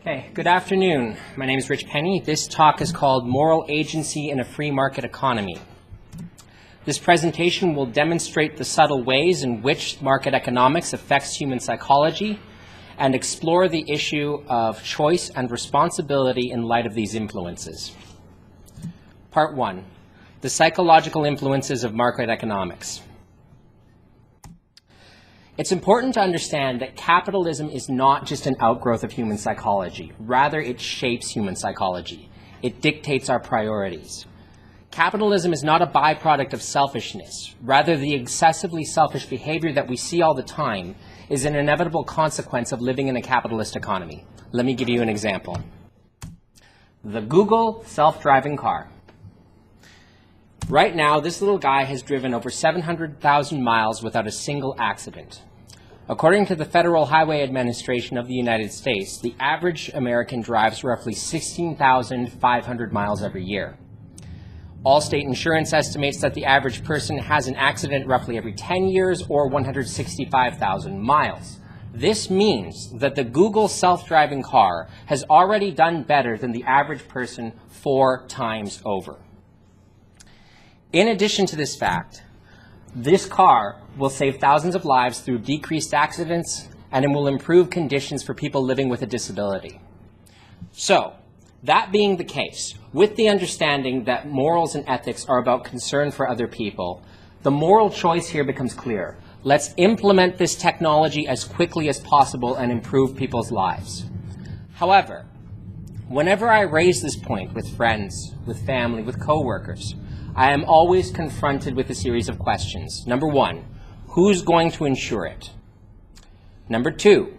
Okay, good afternoon. My name is Rich Penney. This talk is called Moral Agency in a Free Market Economy. This presentation will demonstrate the subtle ways in which market economics affects human psychology and explore the issue of choice and responsibility in light of these influences. Part 1, the psychological influences of market economics. It's important to understand that capitalism is not just an outgrowth of human psychology. Rather, it shapes human psychology. It dictates our priorities. Capitalism is not a byproduct of selfishness. Rather, the excessively selfish behavior that we see all the time is an inevitable consequence of living in a capitalist economy. Let me give you an example. The Google self-driving car. Right now, this little guy has driven over 700,000 miles without a single accident. According to the Federal Highway Administration of the United States, the average American drives roughly 16,500 miles every year. Allstate Insurance estimates that the average person has an accident roughly every 10 years or 165,000 miles. This means that the Google self-driving car has already done better than the average person 4 times over. In addition to this fact, this car will save thousands of lives through decreased accidents, and it will improve conditions for people living with a disability. So, that being the case, with the understanding that morals and ethics are about concern for other people, the moral choice here becomes clear. Let's implement this technology as quickly as possible and improve people's lives. However, whenever I raise this point with friends, with family, with coworkers, I am always confronted with a series of questions. Number 1, who's going to insure it? Number 2,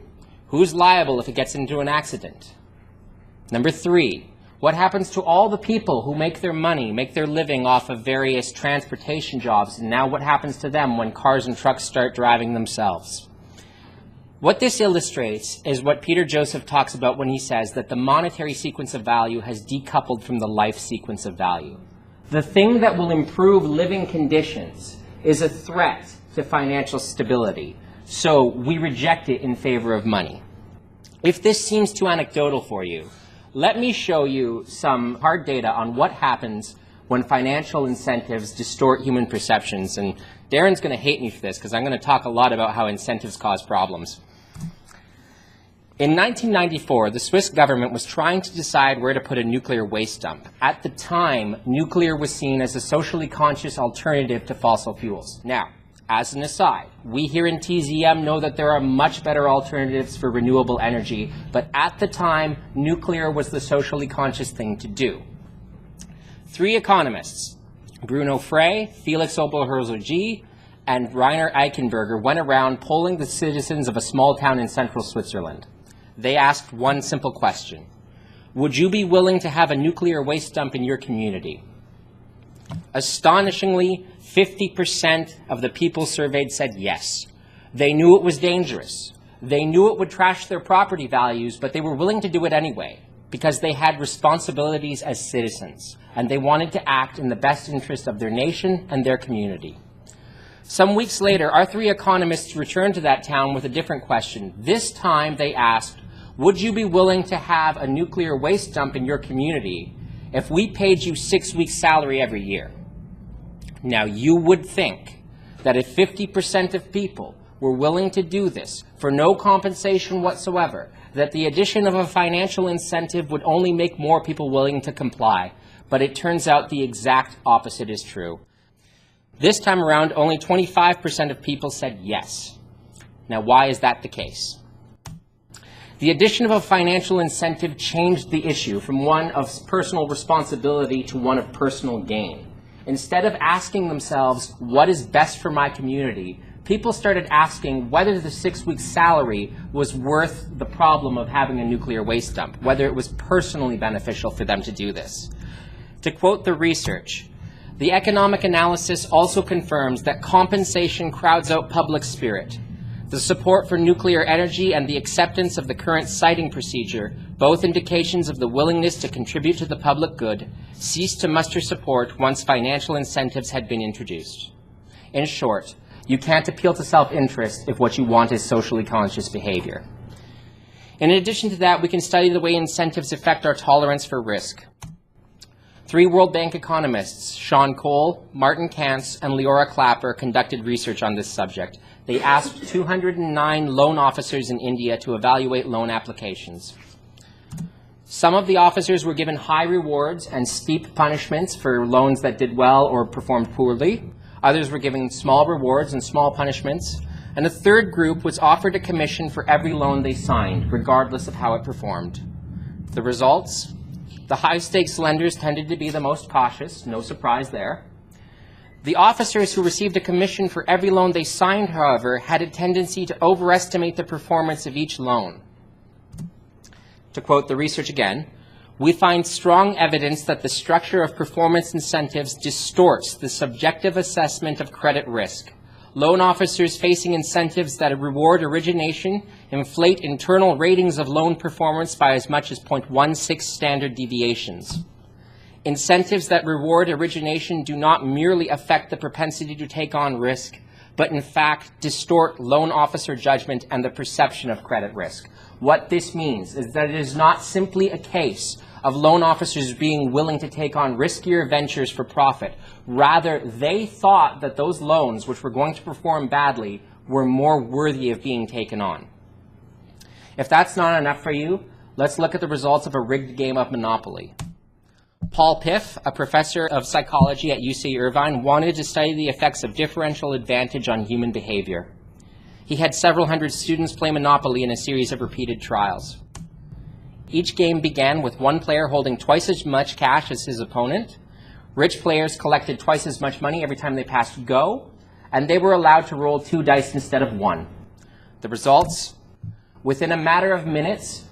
who's liable if it gets into an accident? Number 3, what happens to all the people who make their money, make their living off of various transportation jobs, and now what happens to them when cars and trucks start driving themselves? What this illustrates is what Peter Joseph talks about when he says that the monetary sequence of value has decoupled from the life sequence of value. The thing that will improve living conditions is a threat to financial stability, so we reject it in favor of money. If this seems too anecdotal for you, let me show you some hard data on what happens when financial incentives distort human perceptions. And Darren's going to hate me for this because I'm going to talk a lot about how incentives cause problems. In 1994, the Swiss government was trying to decide where to put a nuclear waste dump. At the time, nuclear was seen as a socially conscious alternative to fossil fuels. Now, as an aside, we here in TZM know that there are much better alternatives for renewable energy, but at the time, nuclear was the socially conscious thing to do. 3 economists, Bruno Frey, Felix Oberholzer-G, and Rainer Eichenberger, went around polling the citizens of a small town in central Switzerland. They asked one simple question: would you be willing to have a nuclear waste dump in your community? Astonishingly, 50% of the people surveyed said yes. They knew it was dangerous. They knew it would trash their property values, but they were willing to do it anyway because they had responsibilities as citizens, and they wanted to act in the best interest of their nation and their community. Some weeks later, our 3 economists returned to that town with a different question. This time they asked, would you be willing to have a nuclear waste dump in your community if we paid you 6 weeks' salary every year? Now, you would think that if 50% of people were willing to do this for no compensation whatsoever, that the addition of a financial incentive would only make more people willing to comply. But it turns out the exact opposite is true. This time around, only 25% of people said yes. Now, why is that the case? The addition of a financial incentive changed the issue from one of personal responsibility to one of personal gain. Instead of asking themselves, what is best for my community, people started asking whether the 6 weeks' salary was worth the problem of having a nuclear waste dump, whether it was personally beneficial for them to do this. To quote the research, the economic analysis also confirms that compensation crowds out public spirit. The support for nuclear energy and the acceptance of the current siting procedure, both indications of the willingness to contribute to the public good, ceased to muster support once financial incentives had been introduced. In short, you can't appeal to self-interest if what you want is socially conscious behavior. In addition to that, we can study the way incentives affect our tolerance for risk. 3 World Bank economists, Sean Cole, Martin Kantz, and Leora Clapper, conducted research on this subject. They asked 209 loan officers in India to evaluate loan applications. Some of the officers were given high rewards and steep punishments for loans that did well or performed poorly. Others were given small rewards and small punishments. And a third group was offered a commission for every loan they signed, regardless of how it performed. The results? The high-stakes lenders tended to be the most cautious, no surprise there. The officers who received a commission for every loan they signed, however, had a tendency to overestimate the performance of each loan. To quote the research again, "We find strong evidence that the structure of performance incentives distorts the subjective assessment of credit risk. Loan officers facing incentives that reward origination inflate internal ratings of loan performance by as much as 0.16 standard deviations. Incentives that reward origination do not merely affect the propensity to take on risk, but in fact distort loan officer judgment and the perception of credit risk." What this means is that it is not simply a case of loan officers being willing to take on riskier ventures for profit. Rather, they thought that those loans, which were going to perform badly, were more worthy of being taken on. If that's not enough for you, let's look at the results of a rigged game of Monopoly. Paul Piff, a professor of psychology at UC Irvine, wanted to study the effects of differential advantage on human behavior. He had several hundred students play Monopoly in a series of repeated trials. Each game began with one player holding twice as much cash as his opponent. Rich players collected twice as much money every time they passed go, and they were allowed to roll 2 dice instead of 1. The results? Within a matter of minutes,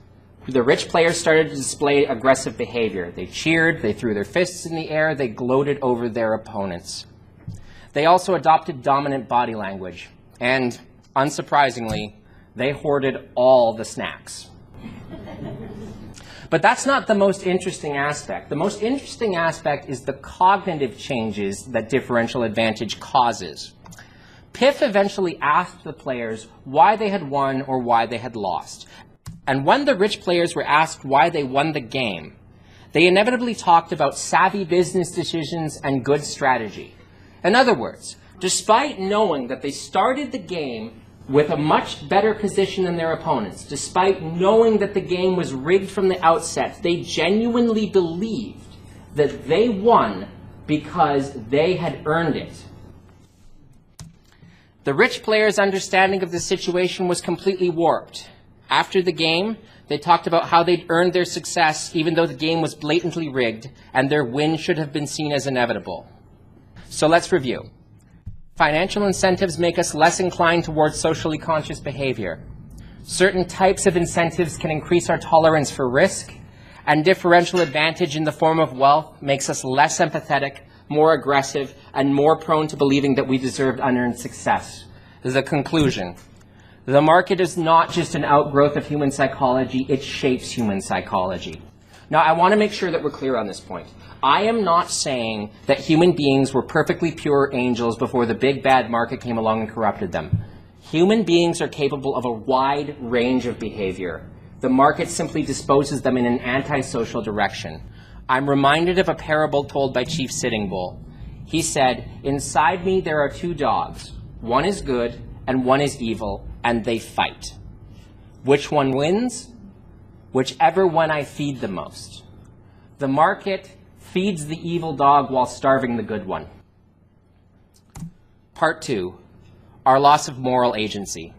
the rich players started to display aggressive behavior. They cheered, they threw their fists in the air, they gloated over their opponents. They also adopted dominant body language, and, unsurprisingly, they hoarded all the snacks. But that's not the most interesting aspect. The most interesting aspect is the cognitive changes that differential advantage causes. Piff eventually asked the players why they had won or why they had lost. And when the rich players were asked why they won the game, they inevitably talked about savvy business decisions and good strategy. In other words, despite knowing that they started the game with a much better position than their opponents, despite knowing that the game was rigged from the outset, they genuinely believed that they won because they had earned it. The rich players' understanding of the situation was completely warped. After the game, they talked about how they'd earned their success even though the game was blatantly rigged and their win should have been seen as inevitable. So let's review. Financial incentives make us less inclined towards socially conscious behavior. Certain types of incentives can increase our tolerance for risk, and differential advantage in the form of wealth makes us less empathetic, more aggressive, and more prone to believing that we deserved unearned success. The conclusion: the market is not just an outgrowth of human psychology, it shapes human psychology. Now, I want to make sure that we're clear on this point. I am not saying that human beings were perfectly pure angels before the big bad market came along and corrupted them. Human beings are capable of a wide range of behavior. The market simply disposes them in an antisocial direction. I'm reminded of a parable told by Chief Sitting Bull. He said, "Inside me there are 2 dogs. One is good and one is evil, and they fight. Which one wins? Whichever one I feed the most." The market feeds the evil dog while starving the good one. Part 2, our loss of moral agency.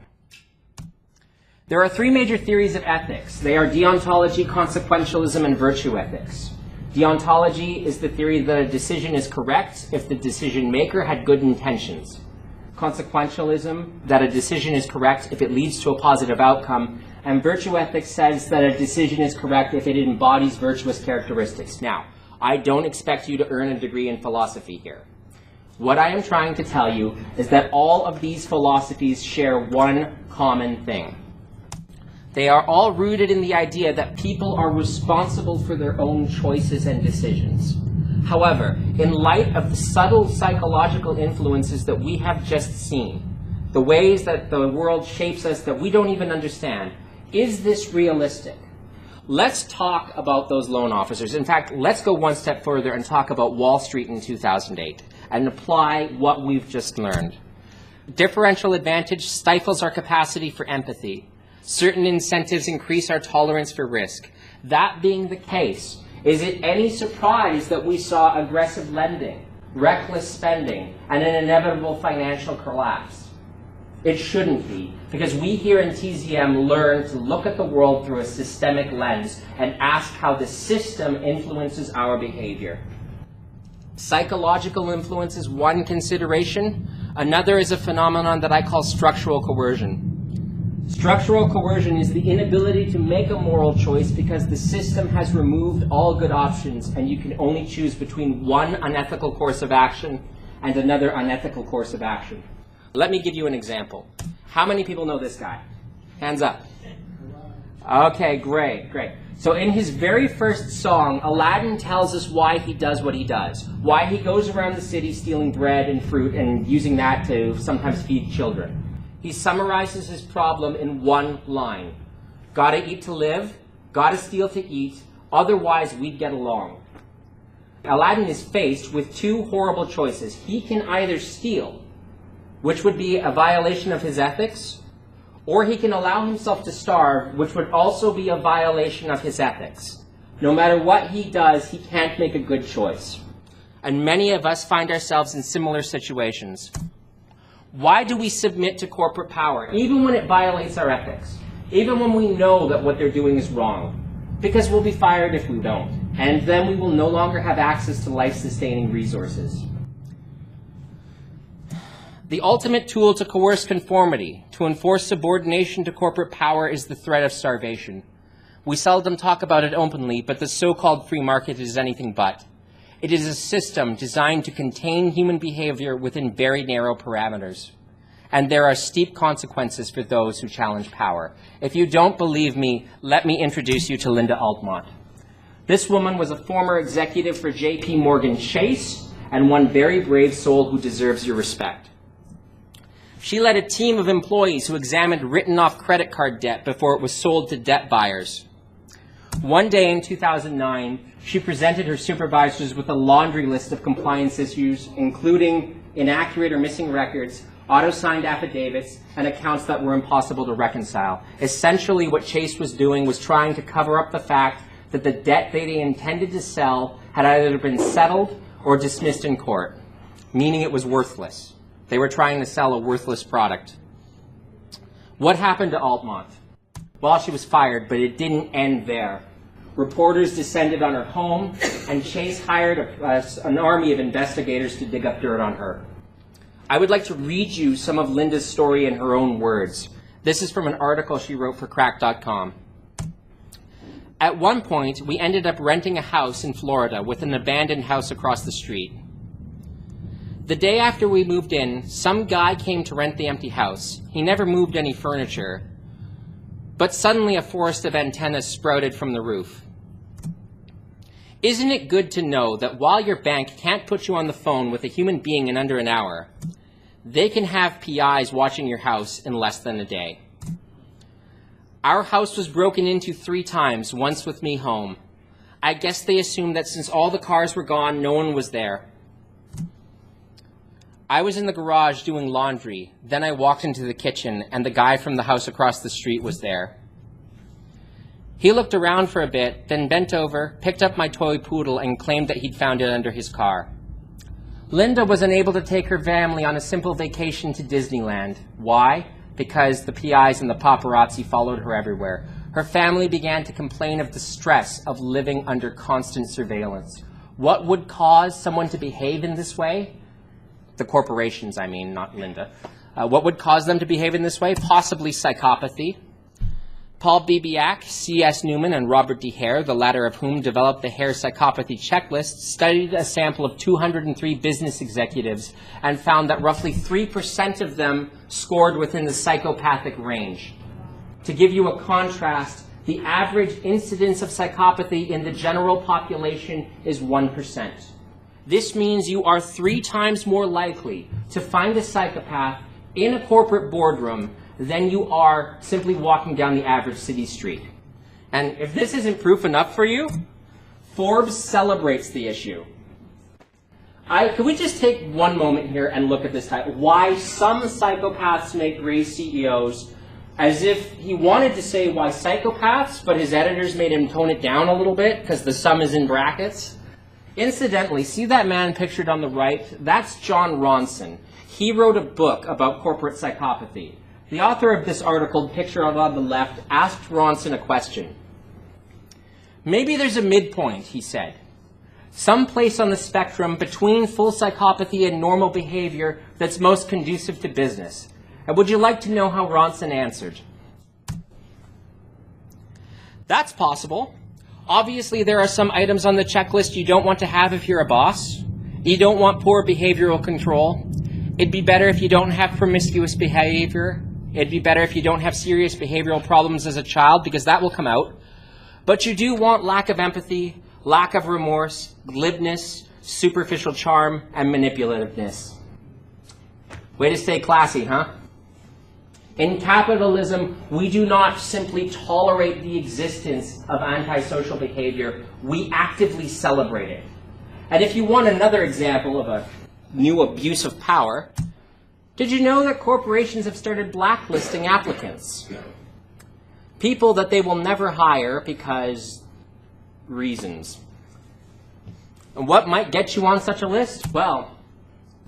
There are 3 major theories of ethics. They are deontology, consequentialism, and virtue ethics. Deontology is the theory that a decision is correct if the decision maker had good intentions. Consequentialism, that a decision is correct if it leads to a positive outcome. And virtue ethics says that a decision is correct if it embodies virtuous characteristics. Now, I don't expect you to earn a degree in philosophy here. What I am trying to tell you is that all of these philosophies share one common thing. They are all rooted in the idea that people are responsible for their own choices and decisions. However, in light of the subtle psychological influences that we have just seen, the ways that the world shapes us that we don't even understand, Is this realistic? Let's talk about those loan officers. In fact, let's go one step further and talk about Wall Street in 2008 and apply what we've just learned. Differential advantage stifles our capacity for empathy. Certain incentives increase our tolerance for risk. That being the case, is it any surprise that we saw aggressive lending, reckless spending, and an inevitable financial collapse? It shouldn't be, because we here in TZM learn to look at the world through a systemic lens and ask how the system influences our behavior. Psychological influence is one consideration. Another is a phenomenon that I call structural coercion. Structural coercion is the inability to make a moral choice because the system has removed all good options and you can only choose between one unethical course of action and another unethical course of action. Let me give you an example. How many people know this guy? Hands up. Okay, great. So in his very first song, Aladdin tells us why he does what he does, why he goes around the city stealing bread and fruit and using that to sometimes feed children. He summarizes his problem in one line. Gotta eat to live, gotta steal to eat, otherwise we'd get along. Aladdin is faced with two horrible choices. He can either steal, which would be a violation of his ethics, or he can allow himself to starve, which would also be a violation of his ethics. No matter what he does, he can't make a good choice. And many of us find ourselves in similar situations. Why do we submit to corporate power, even when it violates our ethics? Even when we know that what they're doing is wrong? Because we'll be fired if we don't, and then we will no longer have access to life-sustaining resources. The ultimate tool to coerce conformity, to enforce subordination to corporate power, is the threat of starvation. We seldom talk about it openly, but the so-called free market is anything but. It is a system designed to contain human behavior within very narrow parameters. And there are steep consequences for those who challenge power. If you don't believe me, let me introduce you to Linda Altmont. This woman was a former executive for J.P. Morgan Chase and one very brave soul who deserves your respect. She led a team of employees who examined written-off credit card debt before it was sold to debt buyers. One day in 2009, she presented her supervisors with a laundry list of compliance issues, including inaccurate or missing records, auto-signed affidavits, and accounts that were impossible to reconcile. Essentially, what Chase was doing was trying to cover up the fact that the debt they intended to sell had either been settled or dismissed in court, meaning it was worthless. They were trying to sell a worthless product. What happened to Altmont? Well, she was fired, but it didn't end there. Reporters descended on her home, and Chase hired an army of investigators to dig up dirt on her. I would like to read you some of Linda's story in her own words. This is from an article she wrote for Crack.com. At one point, we ended up renting a house in Florida with an abandoned house across the street. The day after we moved in, some guy came to rent the empty house. He never moved any furniture, but suddenly a forest of antennas sprouted from the roof. Isn't it good to know that while your bank can't put you on the phone with a human being in under an hour, they can have PIs watching your house in less than a day? Our house was broken into 3 times, once with me home. I guess they assumed that since all the cars were gone, no one was there. I was in the garage doing laundry. Then I walked into the kitchen, and the guy from the house across the street was there. He looked around for a bit, then bent over, picked up my toy poodle, and claimed that he'd found it under his car. Linda was unable to take her family on a simple vacation to Disneyland. Why? Because the PIs and the paparazzi followed her everywhere. Her family began to complain of the stress of living under constant surveillance. What would cause someone to behave in this way? The corporations, I mean, not Linda. What would cause them to behave in this way? Possibly psychopathy. Paul Bibiak, C.S. Newman, and Robert D. Hare, the latter of whom developed the Hare psychopathy checklist, studied a sample of 203 business executives and found that roughly 3% of them scored within the psychopathic range. To give you a contrast, the average incidence of psychopathy in the general population is 1%. This means you are 3 times more likely to find a psychopath in a corporate boardroom than you are simply walking down the average city street. And if this isn't proof enough for you, Forbes celebrates the issue. Could we just take one moment here and look at this title? Why some psychopaths make great CEOs, as if he wanted to say why psychopaths, but his editors made him tone it down a little bit because the sum is in brackets. Incidentally, see that man pictured on the right? That's John Ronson. He wrote a book about corporate psychopathy. The author of this article, pictured on the left, asked Ronson a question. Maybe there's a midpoint, he said. Some place on the spectrum between full psychopathy and normal behavior that's most conducive to business. And would you like to know how Ronson answered? That's possible. Obviously, there are some items on the checklist you don't want to have if you're a boss. You don't want poor behavioral control. It'd be better if you don't have promiscuous behavior. It'd be better if you don't have serious behavioral problems as a child, because that will come out. But you do want lack of empathy, lack of remorse, glibness, superficial charm, and manipulativeness. Way to stay classy, huh? In capitalism, we do not simply tolerate the existence of antisocial behavior, we actively celebrate it. And if you want another example of a new abuse of power, did you know that corporations have started blacklisting applicants? People that they will never hire because reasons. And what might get you on such a list? Well,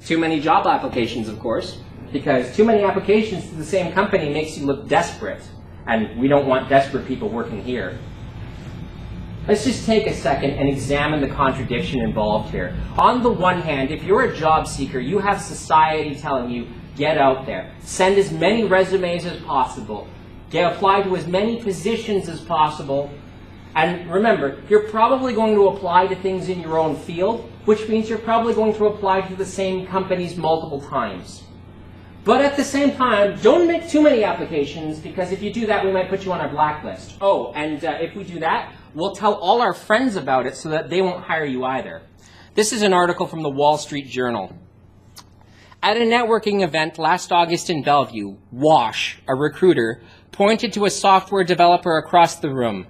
too many job applications, of course, because too many applications to the same company makes you look desperate, and we don't want desperate people working here. Let's just take a second and examine the contradiction involved here. On the one hand, if you're a job seeker, you have society telling you, get out there, send as many resumes as possible, apply to as many positions as possible, and remember, you're probably going to apply to things in your own field, which means you're probably going to apply to the same companies multiple times. But at the same time, don't make too many applications, because if you do that, we might put you on our blacklist. Oh, and if we do that, we'll tell all our friends about it so that they won't hire you either. This is an article from the Wall Street Journal. At a networking event last August in Bellevue, Wash, a recruiter, pointed to a software developer across the room.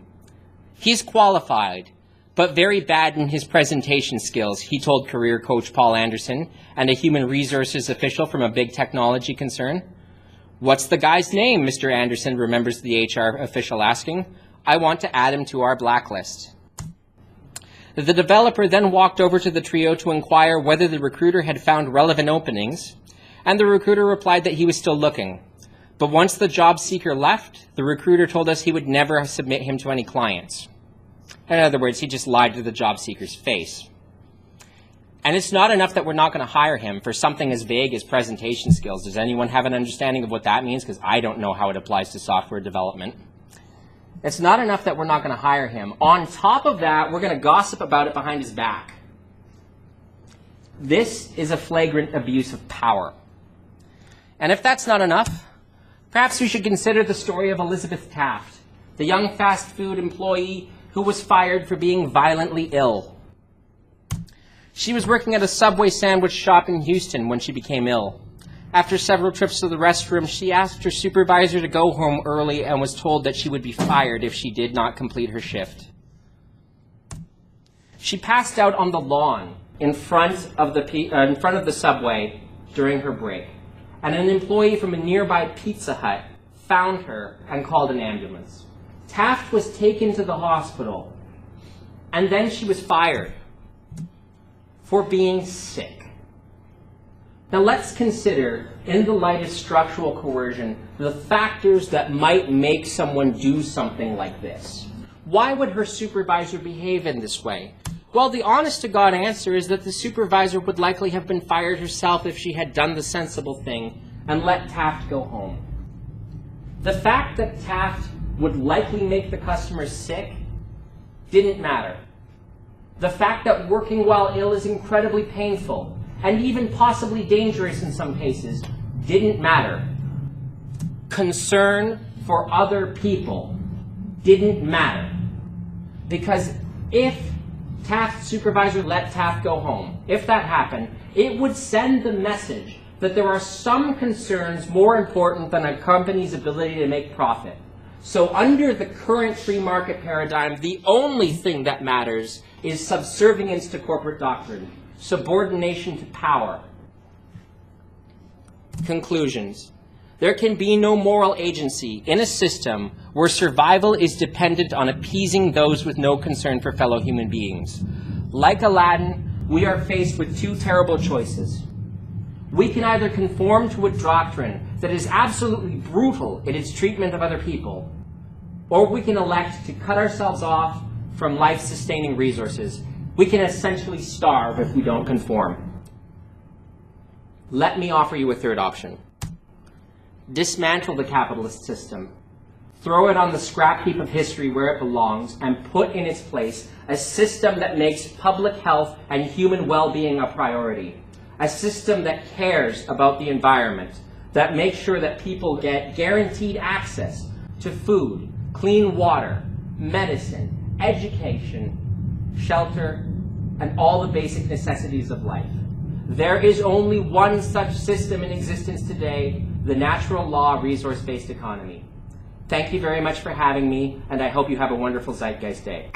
He's qualified, but very bad in his presentation skills, he told career coach Paul Anderson and a human resources official from a big technology concern. What's the guy's name? Mr. Anderson remembers the HR official asking. I want to add him to our blacklist. The developer then walked over to the trio to inquire whether the recruiter had found relevant openings, and the recruiter replied that he was still looking. But once the job seeker left, the recruiter told us he would never submit him to any clients. In other words, he just lied to the job seeker's face. And it's not enough that we're not going to hire him for something as vague as presentation skills. Does anyone have an understanding of what that means? Because I don't know how it applies to software development. It's not enough that we're not going to hire him. On top of that, we're going to gossip about it behind his back. This is a flagrant abuse of power. And if that's not enough, perhaps we should consider the story of Elizabeth Taft, the young fast food employee who was fired for being violently ill. She was working at a Subway sandwich shop in Houston when she became ill. After several trips to the restroom, she asked her supervisor to go home early and was told that she would be fired if she did not complete her shift. She passed out on the lawn in front of the Subway during her break, and an employee from a nearby Pizza Hut found her and called an ambulance. Taft was taken to the hospital, and then she was fired for being sick. Now let's consider, in the light of structural coercion, the factors that might make someone do something like this. Why would her supervisor behave in this way? Well, the honest-to-God answer is that the supervisor would likely have been fired herself if she had done the sensible thing and let Taft go home. The fact that Taft would likely make the customer sick didn't matter. The fact that working while ill is incredibly painful and even possibly dangerous in some cases didn't matter. Concern for other people didn't matter. Because if Taft's supervisor let Taft go home, if that happened, it would send the message that there are some concerns more important than a company's ability to make profit. So under the current free market paradigm, the only thing that matters is subservience to corporate doctrine, subordination to power. Conclusions. There can be no moral agency in a system where survival is dependent on appeasing those with no concern for fellow human beings. Like Aladdin, we are faced with two terrible choices. We can either conform to a doctrine that is absolutely brutal in its treatment of other people, or we can elect to cut ourselves off from life-sustaining resources. We can essentially starve if we don't conform. Let me offer you a third option. Dismantle the capitalist system. Throw it on the scrap heap of history where it belongs, and put in its place a system that makes public health and human well-being a priority. A system that cares about the environment, that makes sure that people get guaranteed access to food, clean water, medicine, education, shelter, and all the basic necessities of life. There is only one such system in existence today, the natural law resource-based economy. Thank you very much for having me, and I hope you have a wonderful Zeitgeist Day.